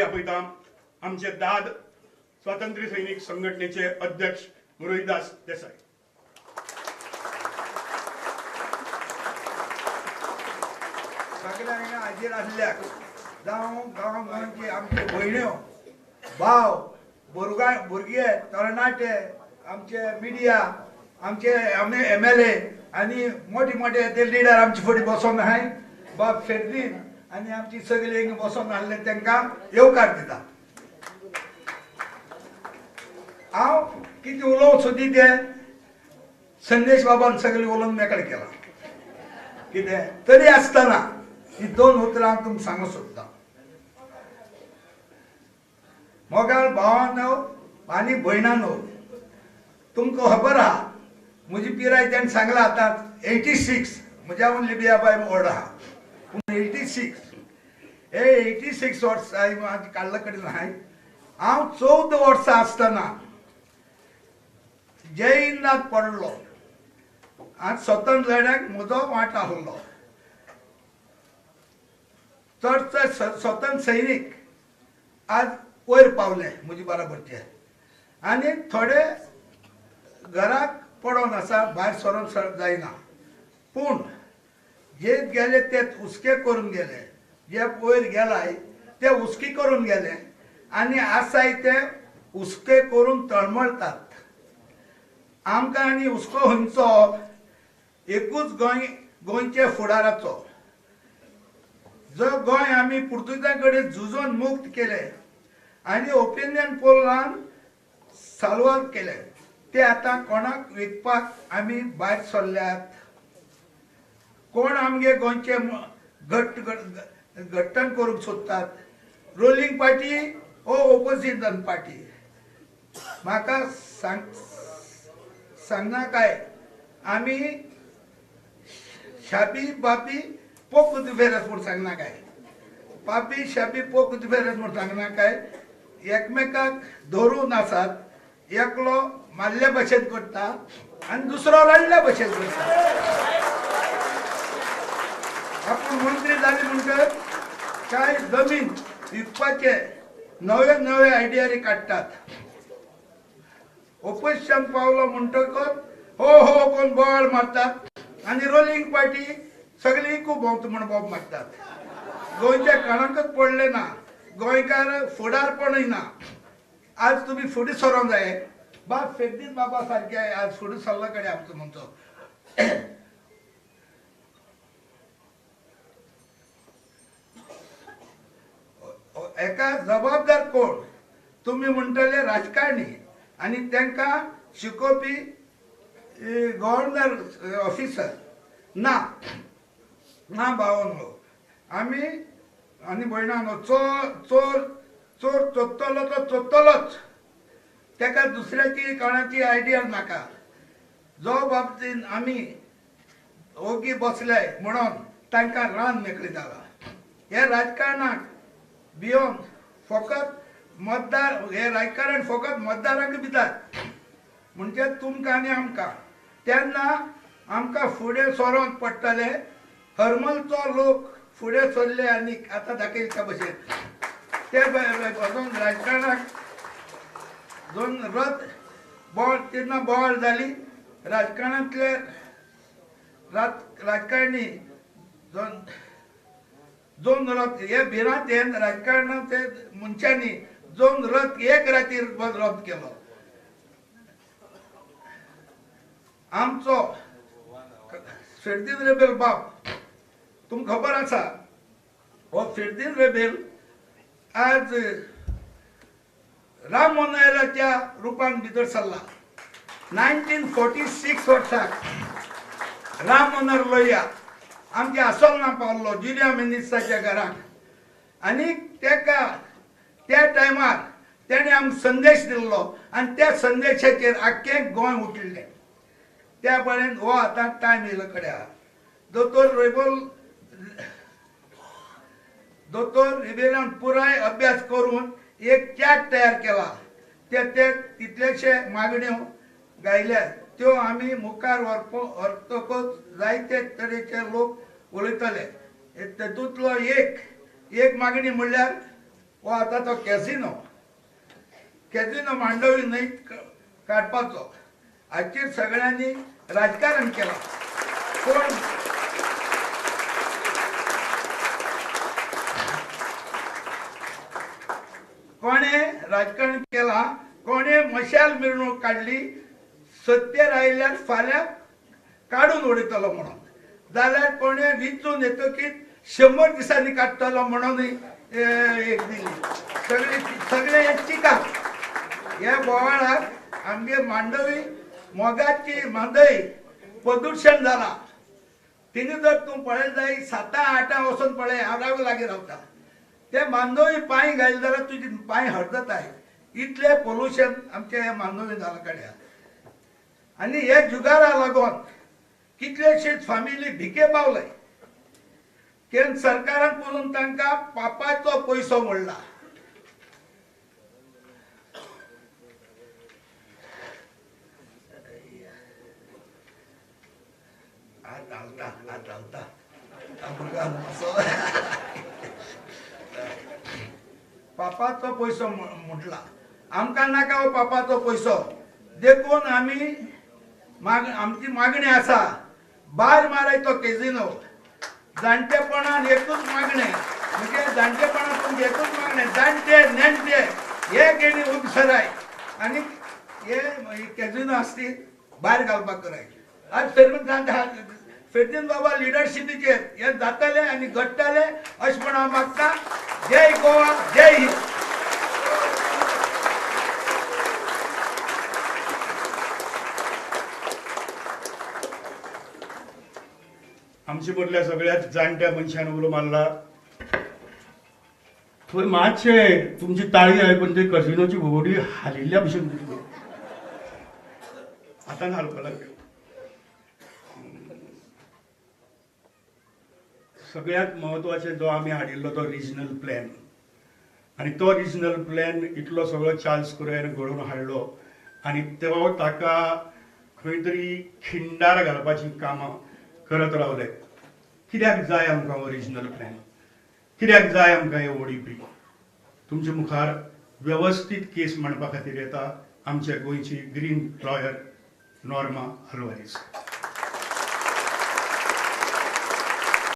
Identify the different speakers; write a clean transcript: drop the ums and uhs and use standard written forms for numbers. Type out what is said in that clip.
Speaker 1: आपयता आमचे दाद स्वातंत्र्य सैनिक संघटनेचे अध्यक्ष मुरलीदास देसाई.
Speaker 2: सगळ्यांना हाजीर आसल्याक जावं गांवांची आमचे भयण्यो भाव भुरगे तरणाटे आमचे मिडिया आमचे MLA आनी मोठे मोठे ते लिडर आमचे फुडें बसोन आहाय बाब फेर्दीन आनी आमची सगळी हिंग बसोन आसले तांकां येवकार दिता. हांव कितें उलोवं सोदी ते संदेश बाबान सगळें उलोवन मेकळे केला. कितें तरी आसतना ही दोन उतरां हांव तुमकां सांगूंक सोदतां. मोगाळ भावांनो आनी भयणांनो, तुमकां खबर आहा म्हजी पिराय तेणें सांगला आतां 86 म्हज्या लिबिया बाय व्हड आहा पूण 86 हे 86 वर्सां म्हाजे काडला कडेन आहाय. हांव 14 वर्सां आसतना जय हिंदांत पडलो आनी स्वतंत्र लढ्याक म्हजो वांटो आसलो. चडशे स्वतंत्र सैनीक आज वयर पावले म्हजे बराबरचे आनी थोडे घराक पडोन आसा, भायर सरोन जायना. पूण जे गेले ते हुस्के करून गेले, जे वयर गेलाय ते हुस्की करून गेले आनी आसाय ते हुस्के करून तळमळतात. आमकां आनी हुस्को खंयचो एकूच गोंयचे फुडाराचो. जो गोंय आमी पुर्तुगीजां कडेन झुजोन मुक्त केले आनी ओपिनियन पोलान साल्वार केले ते आतां कोणाक विकपाक आमी भायर सरल्यात. कोण आमगे गोंयचे घट्टण करूंक सोदतात. रुलींग पार्टी ओ ओपोजिशन पार्टी म्हाका सांगना काय आमी शाबी बापी पोक फेरस म्हूण सांगना काय, पापी शाबी पोक फेरस म्हूण सांगना काय. एकमेकाक धरून आसात. एकलो मारल्या भशेन करता आनी दुसरो रडल्या भशेन करता. आपूण मंत्री जाले म्हणटच कांय जमीन विकपाचे नवे नवे आयडियारी काडटात. ओपोजिशन पावलो म्हणटकच हो हो कोण बोवाळ मारतात आनी रोलिंग पार्टी सगळी खूब भोंवता म्हण बोब मारतात. गोंयच्या कानाकच पडले ना, गोंयकार फुडारपणूय ना. आज तुम्ही फुडें सरोंक जाय. बाब फेर्दीन बाबा सारके आज फुडें सरला कडेन आमचो म्हणचो. एका जबाबदार कोण तुम्ही म्हणटले राजकारणी आनी तांकां शिकोवपी गव्हर्नर ऑफिसर ना ना भावांनो. आमी आनी भयणांनो, चोर चोरतलो तो चोरतलोच. ताका दुसऱ्याची कोणाची आयडिया नाका. जो बाबतीन आमी ओगी बसले म्हणून तांकां रान मेकळी जाला. हे राजकारणाक भिवन फकत मतदार, हे राजकारण फकत मतदारांक दितात म्हणजे तुमकां आनी आमकां. तेन्ना आमकां फुडें सरोंक पडटले. हरमलचो लोक फुडें सरले आनी आतां दाखयता भशेन ते राजकारणाक दोन रथ बोवाळ तेन्ना बोवाळ जाली. राजकारणांतले राजकारणी दोन रथ हे भिरांत हे राजकारणाचे मनशांनी दोन रथ एक रातीर रद्द केलो. आमचो फेर्दीन रेबेल बाब तुमकां खबर आसा. हो फेर्दीन रेबेल आज राम मनोहराच्या रुपान भितर सरला. 1946 वर्साक राम मनोहर लोहिया आमच्या आसोलना पावलो जुलिया मिनिस्टाच्या घराक आनी तेका त्या टायमार तेणे आमकां संदेश दिल्लो आनी त्या संदेशाचेर आख्खें गोंय उठिल्लें. त्या पर्यंत हो आतां टायम येयलो कडेन आहा. दोतोर रिबेलान पुराय अभ्यास करून एक चार्ट तयार केला. ते तितलेशे मागण्यो गायल्या त्यो आमी मुखार व्हरतकच जायते तरेचे लोक उलयतले. तातूंतलो एक मागणी म्हणल्यार हो आता तो कॅसिनो मांडवी न्हंय काडपाचो हाचेर सगळ्यांनी राजकारण केलां. कोणे राजकारण केला, कोणे मशाल मिरवणूक काढली, सत्तेर आयल्यार फाल्यां काडून उडयतलो म्हणून, जाल्यार कोणे विचून येतकीर 100 दिसांनी काडटलो म्हणून एक दिली. सगळे चिका ह्या बोवाळाक आमगे मांडवी मोगाची म्हादय प्रदूषण जाला. तिने जर तूं पळय जाय 7-8 वचून पळय, हांव राव लागीं रावता, ते मांडवी पांय घाल जाल्यार तुजी पांय हरदताय. इतले पोल्युशन आमच्या ह्या मांडवी जाला कड्या. आनी हे जुगारा लागून कितलेशेच फामिली भिके पावले. केंद्र सरकारान पळोवन तांकां पापाचो पयसो मोडला. पापाचो पयसो म्हटला. आमकां नाका हो पापाचो पयसो. देखून आमी आमची मागणी आसा, भायर माराय तो कॅसिनो. जाणटेपणान एकूच मागणें, म्हणजे जाणटेपणान एकूच मागणें, जाणटे नेणटे हे गेणी उपसराय आनी हे कॅसिनो आसा ती भायर घालपाक कराय. आज फेर्तीन बाबा लिडरशिपीचेर हे जातले आनी घडटले अशें म्हण हांव मागता. जय गोवा, जय हिंद.
Speaker 1: आमचे मदल्या सगळ्यात जाणट्या मनशान उलो मारला. थंय मातशे तुमची ताळी आयकून ते कसिनोची घोडी हालिल्ल्या भशेन दिसली. आतां हालपाक लागले. सगळ्यात महत्वाचे जो आमी हाडिल्लो तो रिजनल प्लॅन, आनी तो रिजनल प्लॅन इतलो सगळो चार्ल्स कुरियन घडोवन हाडलो आनी तो ताका खंय तरी खिंडार घालपाची कामां करत रावले. कित्याक जाय आमकां हो रिजनल प्लॅन? कित्याक जाय आमकां हे ODP? तुमचे मुखार व्यवस्थीत केस मांडपा खातीर येता आमचे गोंयची ग्रीन लॉयर नॉर्मा आल्वारीस.